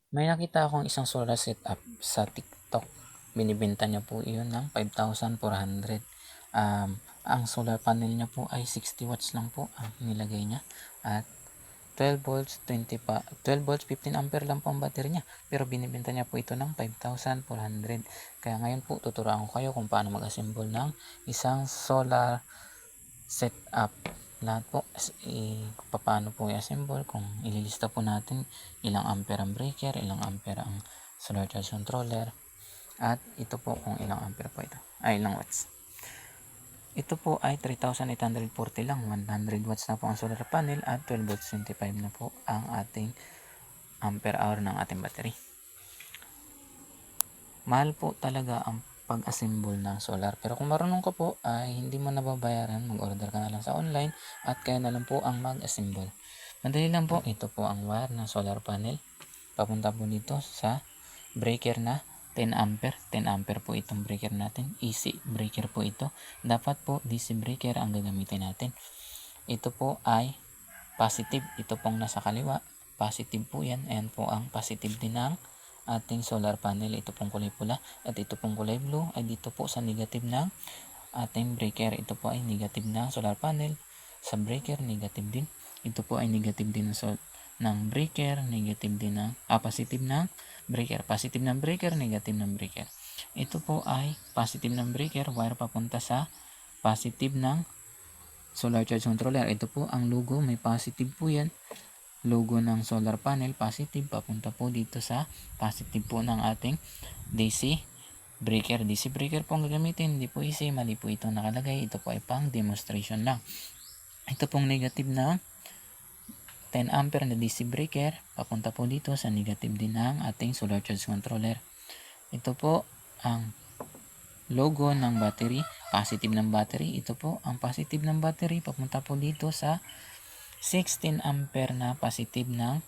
May nakita akong isang solar setup sa TikTok. Binibenta niya po iyon ng 5,400. Ang solar panel niya po ay 60 watts lang po ang nilagay niya. At 12 volts, 12 volts, 15 ampere lang po ang battery niya. Pero binibenta niya po ito ng 5,400. Kaya ngayon po tuturuan ko kayo kung paano mag-assemble ng isang solar setup. Lahat po paano po i-assemble, kung ililista po natin ilang ampere ang breaker, ilang ampere ang solar charge controller, at ito po kung ilang ampere po ito, ay ilang watts. Ito po ay 3,840 lang, 100 watts na po ang solar panel at 12 volts 25 na po ang ating ampere hour ng ating battery. Mahal po talaga ang pag-assemble ng solar, pero kung marunong ka po ay hindi mo nababayaran, mag-order ka na lang sa online at kaya na lang po ang mag-assemble. Madali lang po, ito po ang wire ng solar panel, papunta po dito sa breaker na 10 ampere. 10 ampere po itong breaker natin, AC breaker po ito. Dapat po DC breaker ang gagamitin natin. Ito po ay positive, ito pong nasa kaliwa, positive po yan. Ayan po ang positive din ng ating solar panel, ito pong kulay pula, at ito pong kulay blue ay dito po sa negative ng ating breaker. Ito po ay negative ng solar panel, sa breaker negative din. Ito po ay negative din ng breaker, negative din ng positive ng breaker, positive ng breaker, negative ng breaker. Ito po ay positive ng breaker, wire papunta sa positive ng solar charge controller. Ito po ang logo, may positive po yan, logo ng solar panel, positive, papunta po dito sa positive po ng ating DC breaker. DC breaker po ang gagamitin, hindi po AC, mali po ito nakalagay. Ito po ay pang demonstration lang. Ito pong negative na 10 ampere na DC breaker, papunta po dito sa negative din ng ating solar charge controller. Ito po ang logo ng battery, positive ng battery. Ito po ang positive ng battery, papunta po dito sa 16 ampere na positive ng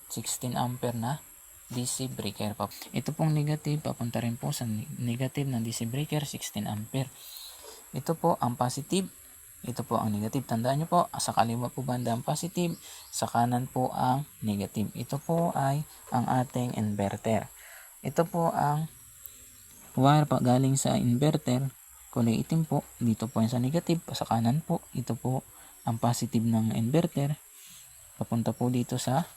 16 ampere na DC breaker. Ito pong negative, papunta rin po sa negative ng DC breaker, 16 ampere. Ito po ang positive, ito po ang negative. Tandaan nyo po, sa kaliwa po banda ang positive, sa kanan po ang negative. Ito po ay ang ating inverter. Ito po ang wire pa galing sa inverter, kulay itim po. Dito po yan sa negative, sa kanan po. Ito po ang positive ng inverter, papunta po dito sa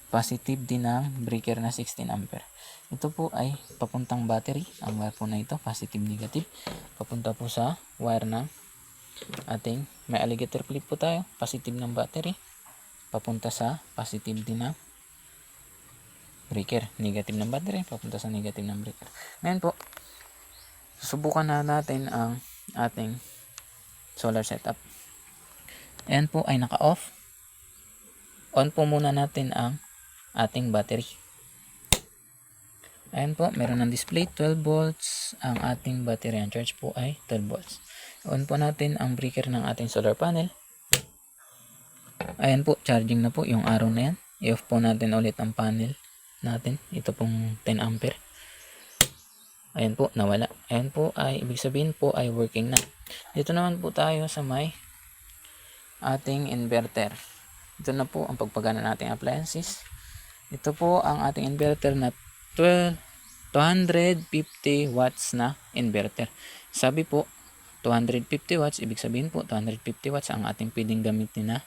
positive din ng breaker na 16 ampere. Ito po ay papuntang battery, ang wire po na ito, positive negative, papunta po sa wire ng ating, may alligator clip po tayo, positive ng battery, papunta sa positive din ng breaker, negative ng battery, papunta sa negative ng breaker. Ngayon po, susubukan na natin ang ating solar setup. Ayan po ay naka-off. On po muna natin ang ating battery. Ayan po, meron ng display 12 volts ang ating battery. Ang charge po ay 12 volts. On po natin ang breaker ng ating solar panel. Ayan po, charging na po yung arrow na yan. I-off po natin ulit ang panel natin. Ito pong 10 ampere. Ayan po, nawala. Ayan po ay, ibig sabihin po ay working na. Dito naman po tayo sa may ating inverter. Ito na po ang pagpagana nating appliances. Ito po ang ating inverter na 250 watts na inverter. Sabi po 250 watts, ibig sabihin po 250 watts ang ating pwedeng gamitin na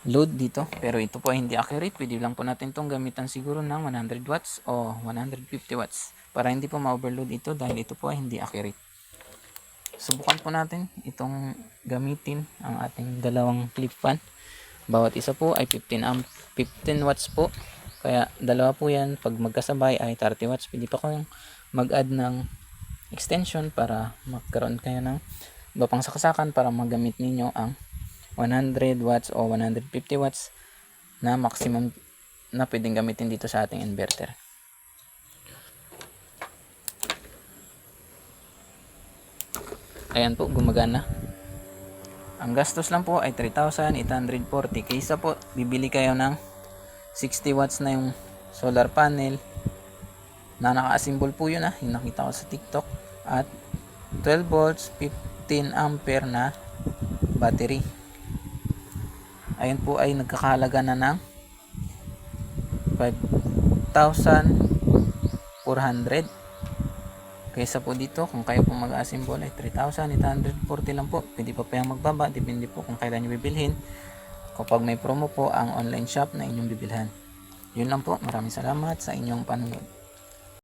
load dito. Pero ito po ay hindi accurate. Pwede lang po natin itong gamitan siguro ng 100 watts o 150 watts para hindi po ma-overload ito, dahil ito po ay hindi accurate. Subukan po natin itong gamitin ang ating dalawang clip fan. Bawat isa po ay 15 watts po. Kaya dalawa po yan. Pag magkasabay ay 30 watts. Pwede pa kayong mag-add ng extension para magkaroon kayo ng iba pang saksakan para magamit ninyo ang 100 watts o 150 watts na maximum na pwedeng gamitin dito sa ating inverter. Ayan po, gumagana. Ang gastos lang po ay 3,840. Kaysa po bibili kayo ng 60 watts na yung solar panel na naka-assemble po yun, yung nakita ko sa TikTok, at 12 volts 15 ampere na battery. Ayan po ay nagkakahalaga na ng 5,400. Kaysa po dito, kung kayo po mag-assemble ay 3,840 lang po. Pwede pa yung magbaba, depende po kung kailan nyo bibilhin. Kapag may promo po ang online shop na inyong bibilhan. Yun lang po, maraming salamat sa inyong panonood.